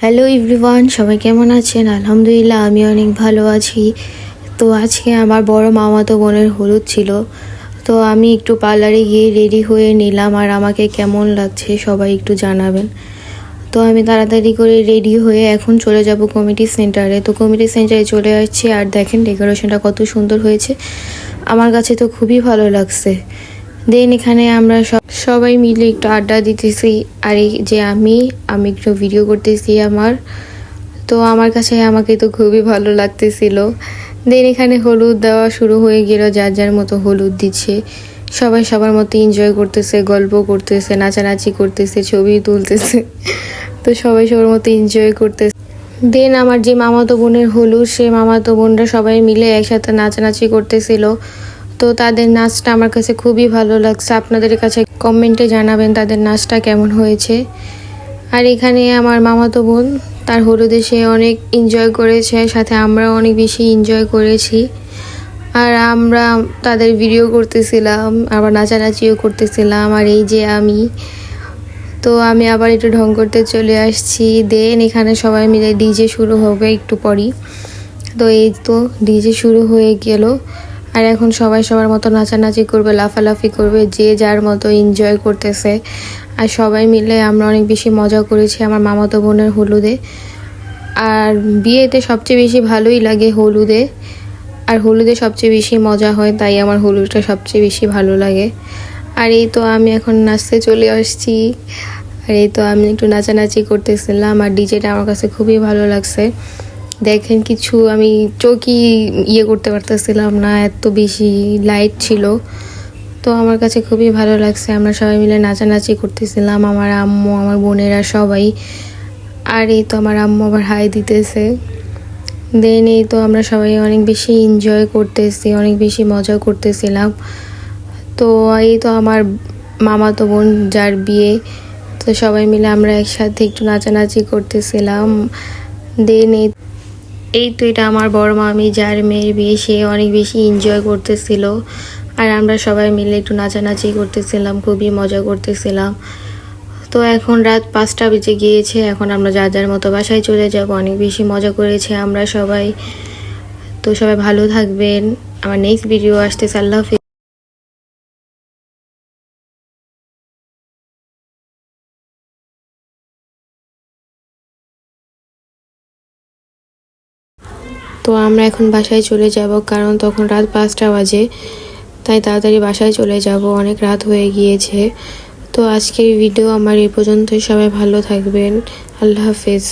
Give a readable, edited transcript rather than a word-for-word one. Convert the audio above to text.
Hello everyone, সবাই কেমন আছেন? আলহামদুলিল্লাহ আমি অনেক ভালো আছি। তো আজকে আমার বড় মামাতো বোনের হলুদ ছিল, তো আমি একটু পার্লারে গিয়ে রেডি হয়ে নিলাম। আর আমাকে কেমন লাগছে সবাই একটু জানাবেন। তো আমি তাড়াতাড়ি করে রেডি হয়ে এখন চলে যাব কমিটি সেন্টারে। তো কমিটি সেন্টারে চলে আসছি, আর দেখেন ডেকোরেশনটা কত সুন্দর হয়েছে। আমার কাছে তো খুবই ভালো লাগছে। দেন এখানে আমরা সবাই মিলে একটু আড্ডা দিতেছি। আর এই যে আমি একটু ভিডিও করতেছি আমার। তো আমার কাছে আমাকে তো খুবই ভালো লাগতেছিল। দেন এখানে হলুদ দেওয়া শুরু হয়ে গেল, যার যার মতো হলুদ দিচ্ছে। সবাই সবার মতো এনজয় করতেছে, গল্প করতেছে, নাচানাচি করতেছে, ছবি তুলতেছে। তো সবাই সবার মতো এনজয় করতেছে। দেন আমার যে মামাতো বোনের হলুদ, সে মামাতো বোনরা সবাই মিলে একসাথে নাচানাচি করতেছিল। তো তাদের নাচটা আমার কাছে খুবই ভালো লাগছে। আপনাদের কাছে কমেন্টে জানাবেন তাদের নাচটা কেমন হয়েছে। আর এখানে আমার মামাতো বোন তার হলুদে সে অনেক এনজয় করেছে, সাথে আমরাও অনেক বেশি এনজয় করেছি। আর আমরা তাদের ভিডিও করতেছিলাম, আবার নাচানাচিও করতেছিলাম। আর এই যে তো আমি আবার একটু ঢং করতে চলে আসছি। দেন এখানে সবাই মিলে ডিজে শুরু হবে একটু পরই। তো এই তো ডিজে শুরু হয়ে গেল। আর এখন সবাই সবার মতো নাচানাচি করবে, লাফালাফি করবে, যে যার মতো এনজয় করতেছে। আর সবাই মিলে আমরা অনেক বেশি মজা করেছি আমার মামাতো বোনের হলুদে। আর বিয়েতে সবচেয়ে বেশি ভালোই লাগে হলুদে, আর হলুদে সবচেয়ে বেশি মজা হয়, তাই আমার হলুদটা সবচেয়ে বেশি ভালো লাগে। আর এই তো আমি এখন নাচতে চলে আসছি। আর এই তো আমি একটু নাচানাচি করতেছিলাম, আর ডিজেটা আমার কাছে খুবই ভালো লাগছে। দেখেন কিছু আমি চোখই করতে পারতেছিলাম না, এত বেশি লাইট ছিল। তো আমার কাছে খুবই ভালো লাগছে। আমরা সবাই মিলে নাচানাচি করতেছিলাম, আমার আম্মু, আমার বোনেরা সবাই। আর এই তো আমার আম্মু আবার হাই দিতেছে। দেন এই তো আমরা সবাই অনেক বেশি এনজয় করতেছি, অনেক বেশি মজা করতেছিলাম। তো এই তো আমার মামাতো বোন যার বিয়ে, তো সবাই মিলে আমরা একসাথে একটু নাচানাচি করতেছিলাম। দেন এই তো এটা আমার বড় মামি যার মেয়ের বিয়ে, সে অনেক বেশি এনজয় করতেছিল। আর আমরা সবাই মিলে একটু নাচানাচি করতেছিলাম, খুবই মজা করতেছিলাম। তো এখন রাত 5টা বেজে গিয়েছে, এখন আমরা যার যার মতো বাসায় চলে যাব। অনেক বেশি মজা করেছে আমরা সবাই। তো সবাই ভালো থাকবেন। আমার নেক্সট ভিডিও আসতেছে। আল্লাহ হাফেজ। তো আমরা এখন বাসায় চলে যাব, কারণ তখন রাত 5টা বাজে, তাই তাড়াতাড়ি বাসায় চলে যাব, অনেক রাত হয়ে গিয়েছে। তো আজকের ভিডিও আমার এই পর্যন্তই। সবাই ভালো থাকবেন। আল্লাহ হাফেজ।